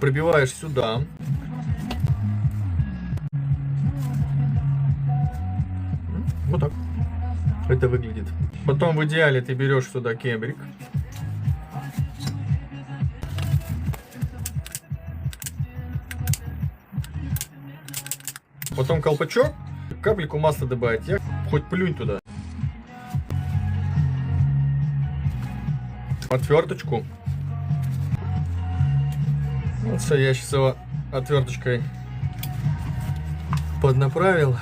Пробиваешь сюда. Вот так это выглядит. Потом в идеале ты берешь сюда кембрик. Потом колпачок, капельку масла добавить. Я хоть плюнь туда. Отверточку. Вот все, я сейчас его отверточкой поднаправил.